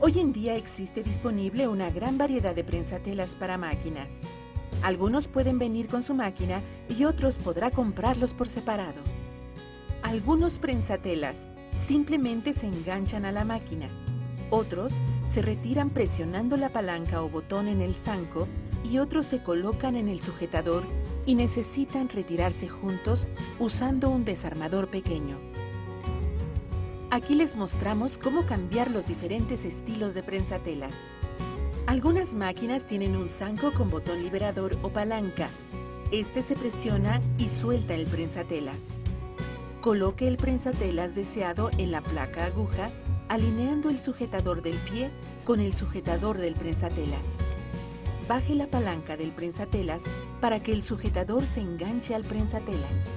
Hoy en día existe disponible una gran variedad de prensatelas para máquinas. Algunos pueden venir con su máquina y otros podrá comprarlos por separado. Algunos prensatelas simplemente se enganchan a la máquina. Otros se retiran presionando la palanca o botón en el zanco y otros se colocan en el sujetador y necesitan retirarse juntos usando un desarmador pequeño. Aquí les mostramos cómo cambiar los diferentes estilos de prensatelas. Algunas máquinas tienen un zanco con botón liberador o palanca. Este se presiona y suelta el prensatelas. Coloque el prensatelas deseado en la placa aguja, alineando el sujetador del pie con el sujetador del prensatelas. Baje la palanca del prensatelas para que el sujetador se enganche al prensatelas.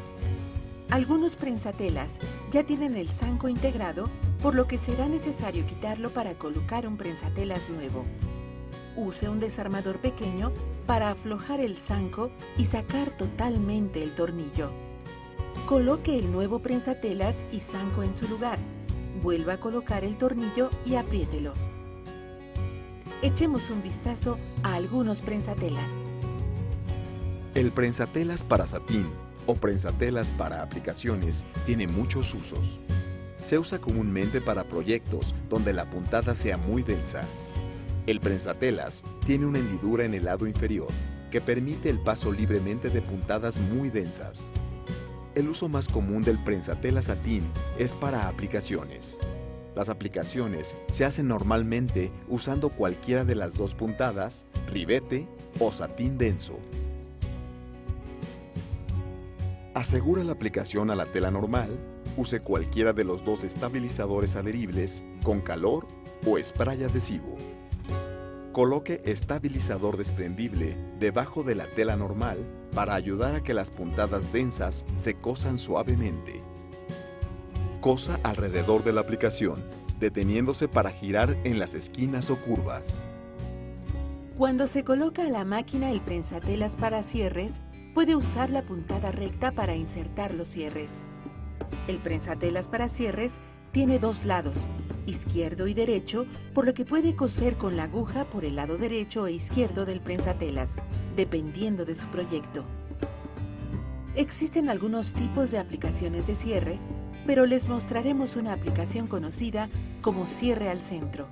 Algunos prensatelas ya tienen el zanco integrado, por lo que será necesario quitarlo para colocar un prensatelas nuevo. Use un desarmador pequeño para aflojar el zanco y sacar totalmente el tornillo. Coloque el nuevo prensatelas y zanco en su lugar. Vuelva a colocar el tornillo y apriételo. Echemos un vistazo a algunos prensatelas. El prensatelas para satín o prensatelas para aplicaciones tiene muchos usos. Se usa comúnmente para proyectos donde la puntada sea muy densa. El prensatelas tiene una hendidura en el lado inferior que permite el paso libremente de puntadas muy densas. El uso más común del prensatelas satín es para aplicaciones. Las aplicaciones se hacen normalmente usando cualquiera de las dos puntadas, ribete o satín denso. Asegura la aplicación a la tela normal, use cualquiera de los dos estabilizadores adheribles con calor o spray adhesivo. Coloque estabilizador desprendible debajo de la tela normal para ayudar a que las puntadas densas se cosan suavemente. Cosa alrededor de la aplicación, deteniéndose para girar en las esquinas o curvas. Cuando se coloca a la máquina el prensatelas para cierres, puede usar la puntada recta para insertar los cierres. El prensatelas para cierres tiene dos lados, izquierdo y derecho, por lo que puede coser con la aguja por el lado derecho e izquierdo del prensatelas, dependiendo de su proyecto. Existen algunos tipos de aplicaciones de cierre, pero les mostraremos una aplicación conocida como cierre al centro.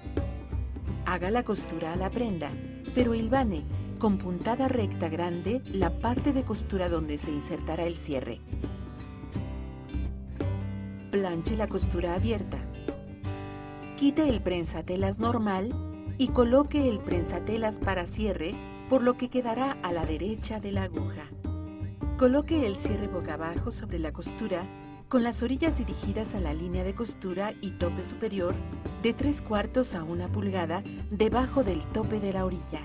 Haga la costura a la prenda, pero hilvane con puntada recta grande la parte de costura donde se insertará el cierre. Planche la costura abierta. Quite el prensatelas normal y coloque el prensatelas para cierre, por lo que quedará a la derecha de la aguja. Coloque el cierre boca abajo sobre la costura, con las orillas dirigidas a la línea de costura y tope superior de 3/4 a 1 pulgada debajo del tope de la orilla.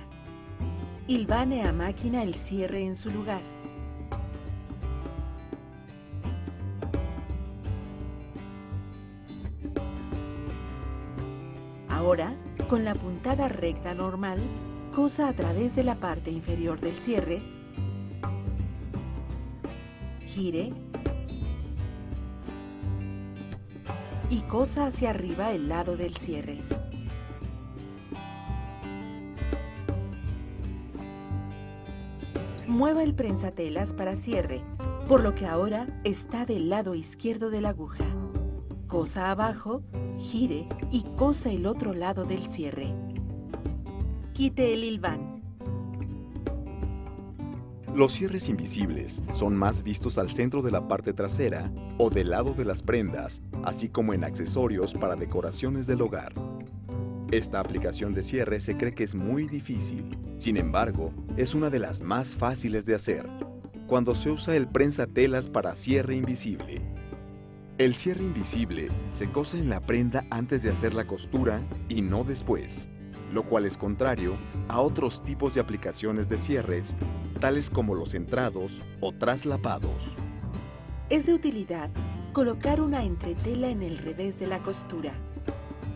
Hilvane a máquina el cierre en su lugar. Ahora, con la puntada recta normal, cosa a través de la parte inferior del cierre, gire y cosa hacia arriba el lado del cierre. Mueva el prensatelas para cierre, por lo que ahora está del lado izquierdo de la aguja. Cosa abajo, gire y cosa el otro lado del cierre. Quite el hilván. Los cierres invisibles son más vistos al centro de la parte trasera o del lado de las prendas, así como en accesorios para decoraciones del hogar. Esta aplicación de cierre se cree que es muy difícil, sin embargo, es una de las más fáciles de hacer, cuando se usa el prensatelas para cierre invisible. El cierre invisible se cose en la prenda antes de hacer la costura y no después, lo cual es contrario a otros tipos de aplicaciones de cierres, tales como los entrados o traslapados. Es de utilidad colocar una entretela en el revés de la costura,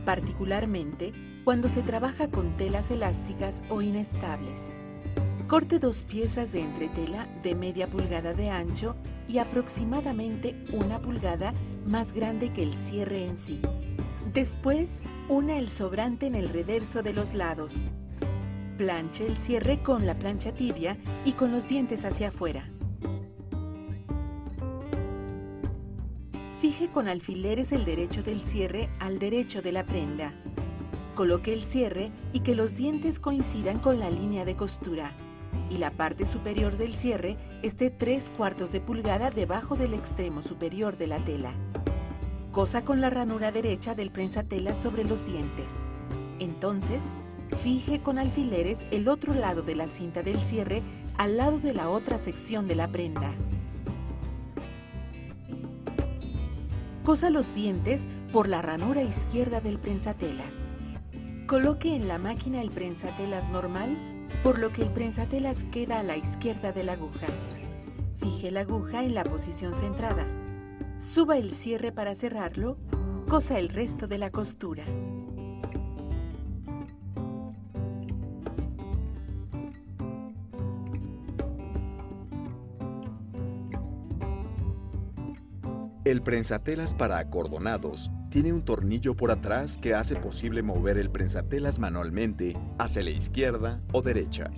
particularmente cuando se trabaja con telas elásticas o inestables. Corte 2 piezas de entretela de media pulgada de ancho y aproximadamente 1 pulgada más grande que el cierre en sí. Después, una el sobrante en el reverso de los lados. Planche el cierre con la plancha tibia y con los dientes hacia afuera. Fije con alfileres el derecho del cierre al derecho de la prenda. Coloque el cierre y que los dientes coincidan con la línea de costura y la parte superior del cierre esté 3/4 de pulgada debajo del extremo superior de la tela. Cosa con la ranura derecha del prensatelas sobre los dientes. Entonces, fije con alfileres el otro lado de la cinta del cierre al lado de la otra sección de la prenda. Cosa los dientes por la ranura izquierda del prensatelas. Coloque en la máquina el prensatelas normal, por lo que el prensatelas queda a la izquierda de la aguja. Fije la aguja en la posición centrada. Suba el cierre para cerrarlo, cosa el resto de la costura. El prensatelas para acordonados tiene un tornillo por atrás que hace posible mover el prensatelas manualmente hacia la izquierda o derecha.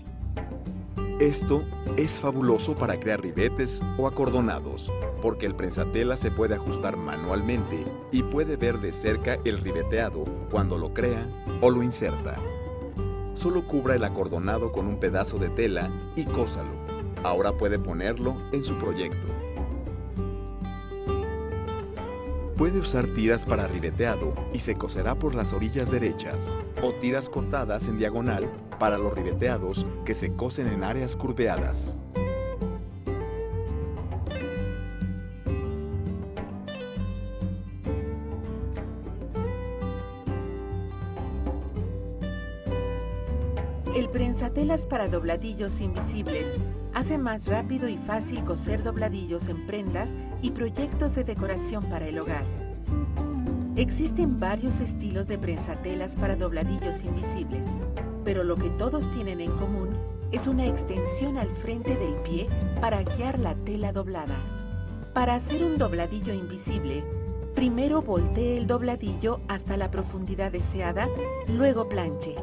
Esto es fabuloso para crear ribetes o acordonados, porque el prensatelas se puede ajustar manualmente y puede ver de cerca el ribeteado cuando lo crea o lo inserta. Solo cubra el acordonado con un pedazo de tela y cósalo. Ahora puede ponerlo en su proyecto. Puede usar tiras para ribeteado y se coserá por las orillas derechas, o tiras cortadas en diagonal para los ribeteados que se cosen en áreas curveadas. El prensatelas para dobladillos invisibles hace más rápido y fácil coser dobladillos en prendas y proyectos de decoración para el hogar. Existen varios estilos de prensatelas para dobladillos invisibles, pero lo que todos tienen en común es una extensión al frente del pie para guiar la tela doblada. Para hacer un dobladillo invisible, primero voltee el dobladillo hasta la profundidad deseada, luego planche.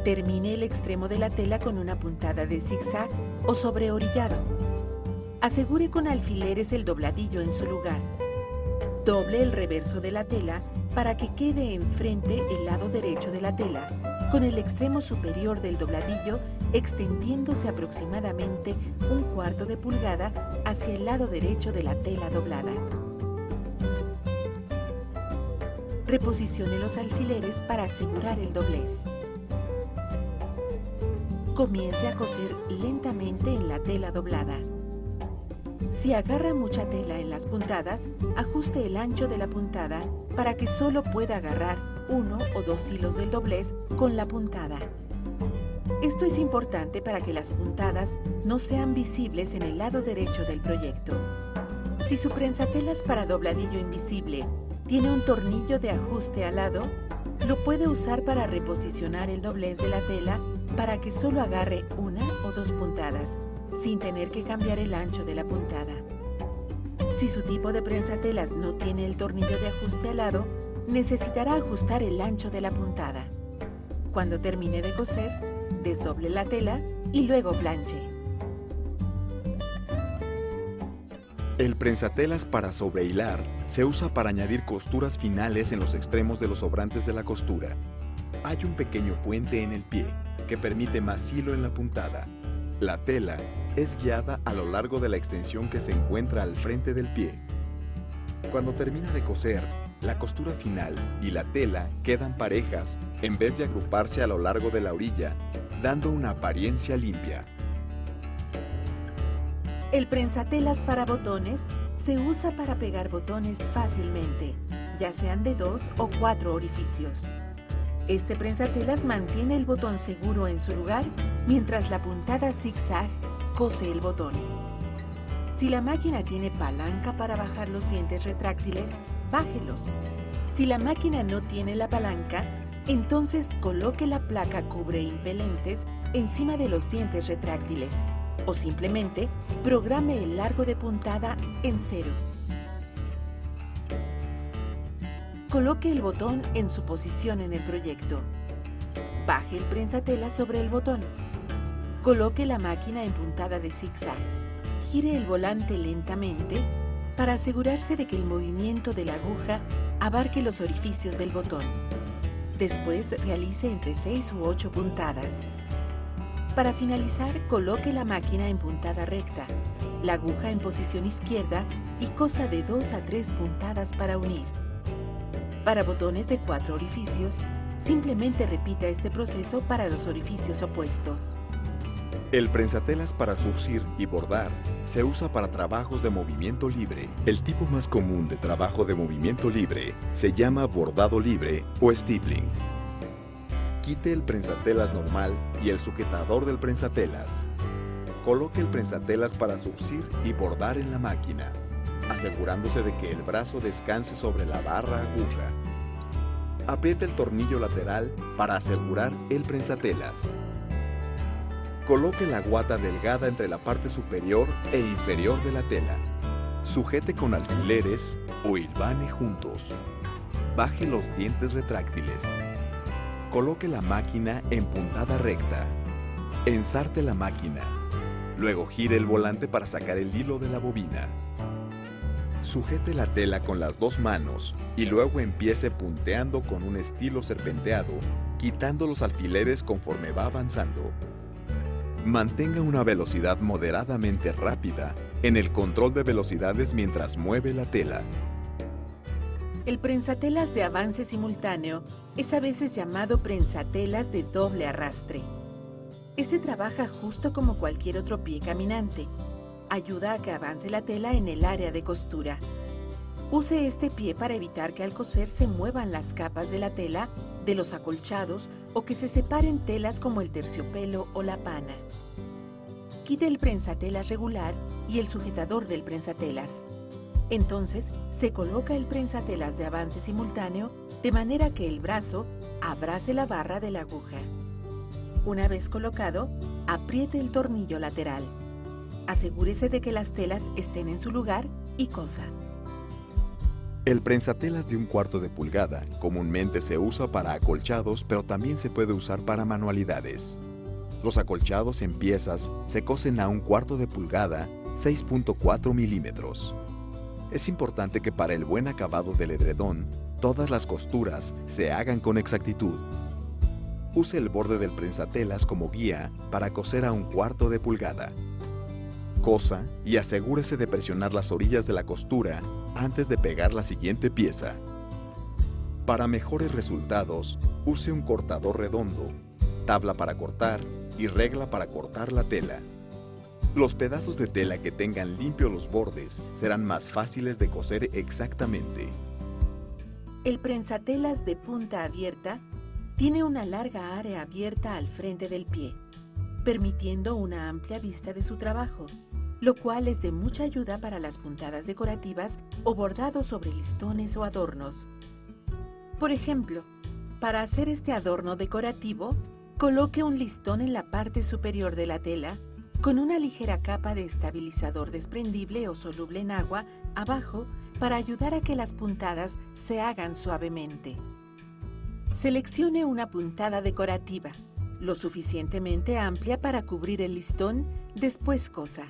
Termine el extremo de la tela con una puntada de zigzag o sobreorillado. Asegure con alfileres el dobladillo en su lugar. Doble el reverso de la tela para que quede enfrente el lado derecho de la tela, con el extremo superior del dobladillo extendiéndose aproximadamente 1/4 de pulgada hacia el lado derecho de la tela doblada. Reposicione los alfileres para asegurar el doblez. Comience a coser lentamente en la tela doblada. Si agarra mucha tela en las puntadas, ajuste el ancho de la puntada para que solo pueda agarrar 1 o 2 hilos del doblez con la puntada. Esto es importante para que las puntadas no sean visibles en el lado derecho del proyecto. Si su prensatelas para dobladillo invisible tiene un tornillo de ajuste al lado, lo puede usar para reposicionar el doblez de la tela para que solo agarre 1 o 2 puntadas, sin tener que cambiar el ancho de la puntada. Si su tipo de prensatelas no tiene el tornillo de ajuste al lado, necesitará ajustar el ancho de la puntada. Cuando termine de coser, desdoble la tela y luego planche. El prensatelas para sobrehilar se usa para añadir costuras finales en los extremos de los sobrantes de la costura. Hay un pequeño puente en el pie que permite más hilo en la puntada. La tela es guiada a lo largo de la extensión que se encuentra al frente del pie. Cuando termina de coser, la costura final y la tela quedan parejas en vez de agruparse a lo largo de la orilla, dando una apariencia limpia. El prensatelas para botones se usa para pegar botones fácilmente, ya sean de 2 o 4 orificios. Este prensatelas mantiene el botón seguro en su lugar mientras la puntada zigzag cose el botón. Si la máquina tiene palanca para bajar los dientes retráctiles, bájelos. Si la máquina no tiene la palanca, entonces coloque la placa cubre impelentes encima de los dientes retráctiles o simplemente programe el largo de puntada en 0. coloque el botón en su posición en el proyecto. Baje el prensatela sobre el botón. Coloque la máquina en puntada de zigzag. Gire el volante lentamente para asegurarse de que el movimiento de la aguja abarque los orificios del botón. Después realice entre 6 u 8 puntadas. Para finalizar, coloque la máquina en puntada recta, la aguja en posición izquierda y cosa de 2 a 3 puntadas para unir. Para botones de 4 orificios, simplemente repita este proceso para los orificios opuestos. El prensatelas para surcir y bordar se usa para trabajos de movimiento libre. El tipo más común de trabajo de movimiento libre se llama bordado libre o stippling. Quite el prensatelas normal y el sujetador del prensatelas. Coloque el prensatelas para surcir y bordar en la máquina, asegurándose de que el brazo descanse sobre la barra aguja. Apriete el tornillo lateral para asegurar el prensatelas. Coloque la guata delgada entre la parte superior e inferior de la tela. Sujete con alfileres o hilvane juntos. Baje los dientes retráctiles. Coloque la máquina en puntada recta. Ensarte la máquina. Luego gire el volante para sacar el hilo de la bobina. Sujete la tela con las 2 manos y luego empiece punteando con un estilo serpenteado, quitando los alfileres conforme va avanzando. Mantenga una velocidad moderadamente rápida en el control de velocidades mientras mueve la tela. El prensatelas de avance simultáneo es a veces llamado prensatelas de doble arrastre. Este trabaja justo como cualquier otro pie caminante. Ayuda a que avance la tela en el área de costura. Use este pie para evitar que al coser se muevan las capas de la tela, de los acolchados o que se separen telas como el terciopelo o la pana. Quite el prensatelas regular y el sujetador del prensatelas. Entonces, se coloca el prensatelas de avance simultáneo de manera que el brazo abrace la barra de la aguja. Una vez colocado, apriete el tornillo lateral. Asegúrese de que las telas estén en su lugar y cosa. El prensatelas de 1/4 de pulgada comúnmente se usa para acolchados, pero también se puede usar para manualidades. Los acolchados en piezas se cosen a 1/4 de pulgada, 6.4 milímetros. Es importante que para el buen acabado del edredón, todas las costuras se hagan con exactitud. Use el borde del prensatelas como guía para coser a 1/4 de pulgada. Cosa y asegúrese de presionar las orillas de la costura antes de pegar la siguiente pieza. Para mejores resultados, use un cortador redondo, tabla para cortar y regla para cortar la tela. Los pedazos de tela que tengan limpios los bordes serán más fáciles de coser exactamente. El prensatelas de punta abierta tiene una larga área abierta al frente del pie, permitiendo una amplia vista de su trabajo, lo cual es de mucha ayuda para las puntadas decorativas o bordados sobre listones o adornos. Por ejemplo, para hacer este adorno decorativo, coloque un listón en la parte superior de la tela con una ligera capa de estabilizador desprendible o soluble en agua abajo para ayudar a que las puntadas se hagan suavemente. Seleccione una puntada decorativa, lo suficientemente amplia para cubrir el listón, después cosa.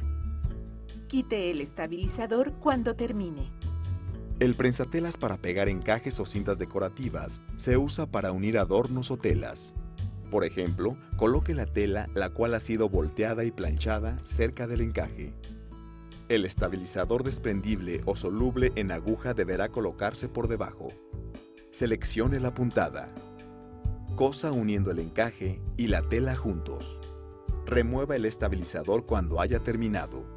Quite el estabilizador cuando termine. El prensatelas para pegar encajes o cintas decorativas se usa para unir adornos o telas. Por ejemplo, coloque la tela la cual ha sido volteada y planchada cerca del encaje. El estabilizador desprendible o soluble en aguja deberá colocarse por debajo. Seleccione la puntada. Cosa uniendo el encaje y la tela juntos. Remueva el estabilizador cuando haya terminado.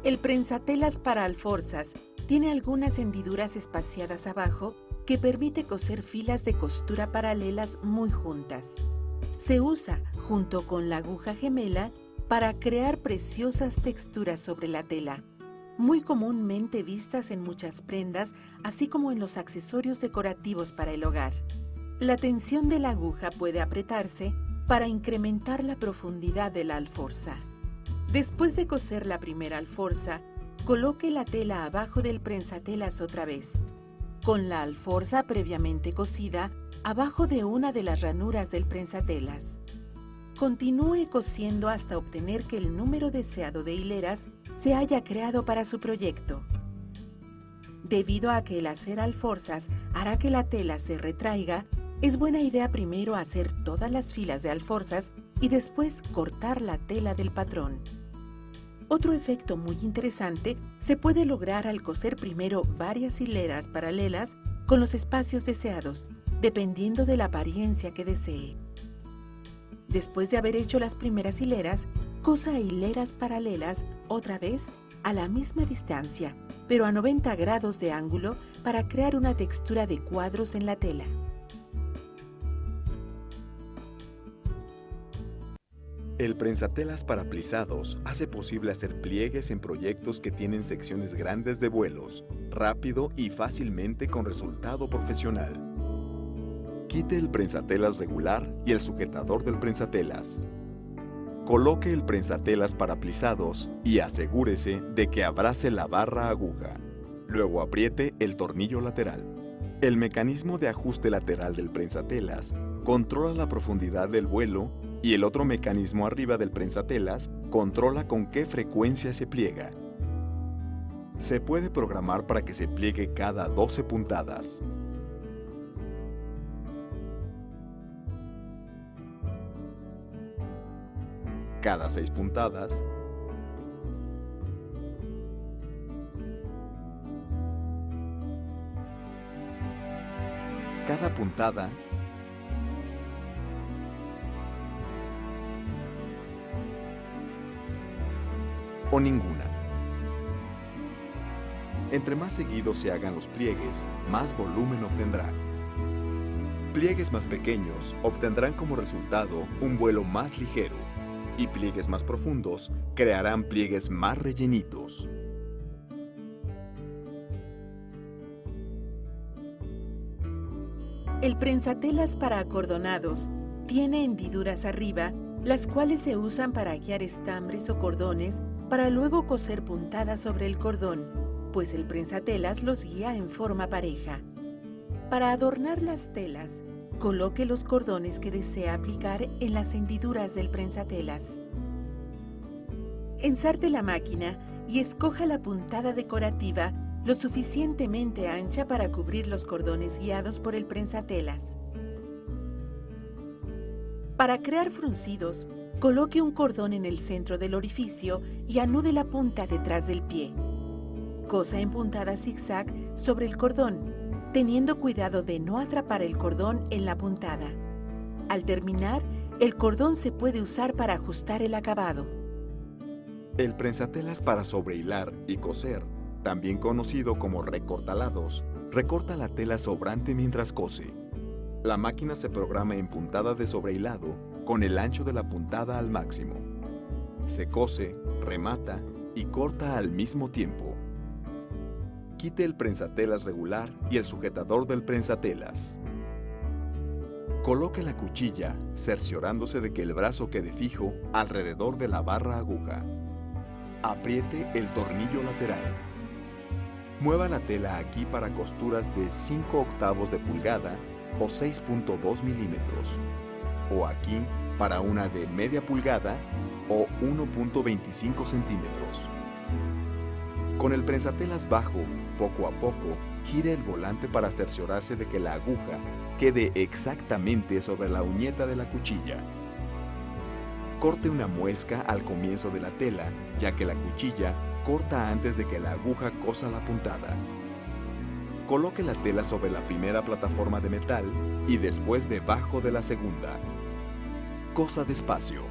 El prensatelas para alforzas tiene algunas hendiduras espaciadas abajo que permite coser filas de costura paralelas muy juntas. Se usa junto con la aguja gemela para crear preciosas texturas sobre la tela, muy comúnmente vistas en muchas prendas, así como en los accesorios decorativos para el hogar. La tensión de la aguja puede apretarse para incrementar la profundidad de la alforza. Después de coser la primera alforza, Coloque la tela abajo del prensatelas otra vez, con la alforza previamente cosida abajo de una de las ranuras del prensatelas. Continúe cosiendo hasta obtener que el número deseado de hileras se haya creado para su proyecto. Debido a que el hacer alforzas hará que la tela se retraiga, es buena idea primero hacer todas las filas de alforzas y después cortar la tela del patrón. Otro efecto muy interesante se puede lograr al coser primero varias hileras paralelas con los espacios deseados, dependiendo de la apariencia que desee. Después de haber hecho las primeras hileras, cosa hileras paralelas otra vez a la misma distancia, pero a 90 grados de ángulo para crear una textura de cuadros en la tela. El prensatelas para plisados hace posible hacer pliegues en proyectos que tienen secciones grandes de vuelos, rápido y fácilmente con resultado profesional. Quite el prensatelas regular y el sujetador del prensatelas. Coloque el prensatelas para plisados y asegúrese de que abrace la barra aguja. Luego apriete el tornillo lateral. El mecanismo de ajuste lateral del prensatelas controla la profundidad del vuelo y el otro mecanismo arriba del prensatelas controla con qué frecuencia se pliega. Se puede programar para que se pliegue cada 12 puntadas. Cada 6 puntadas, cada puntada, o ninguna. Entre más seguidos se hagan los pliegues, más volumen obtendrán. Pliegues más pequeños obtendrán como resultado un vuelo más ligero, y pliegues más profundos crearán pliegues más rellenitos. El prensatelas para acordonados tiene hendiduras arriba, las cuales se usan para guiar estambres o cordones para luego coser puntadas sobre el cordón, pues el prensatelas los guía en forma pareja. Para adornar las telas, coloque los cordones que desea aplicar en las hendiduras del prensatelas. Ensarte la máquina y escoja la puntada decorativa lo suficientemente ancha para cubrir los cordones guiados por el prensatelas. Para crear fruncidos, coloque un cordón en el centro del orificio y anude la punta detrás del pie. Cosa en puntada zigzag sobre el cordón, teniendo cuidado de no atrapar el cordón en la puntada. Al terminar, el cordón se puede usar para ajustar el acabado. El prensatelas para sobrehilar y coser, también conocido como recortalados, recorta la tela sobrante mientras cose. La máquina se programa en puntada de sobrehilado con el ancho de la puntada al máximo. Se cose, remata y corta al mismo tiempo. Quite el prensatelas regular y el sujetador del prensatelas. Coloque la cuchilla, cerciorándose de que el brazo quede fijo alrededor de la barra aguja. Apriete el tornillo lateral. Mueva la tela aquí para costuras de 5/8 de pulgada o 6.2 milímetros, o aquí para una de media pulgada o 1.25 centímetros. Con el prensatelas bajo, poco a poco, gire el volante para cerciorarse de que la aguja quede exactamente sobre la uñeta de la cuchilla. Corte una muesca al comienzo de la tela, ya que la cuchilla corta antes de que la aguja cosa la puntada. Coloque la tela sobre la primera plataforma de metal y después debajo de la segunda. Cosa despacio.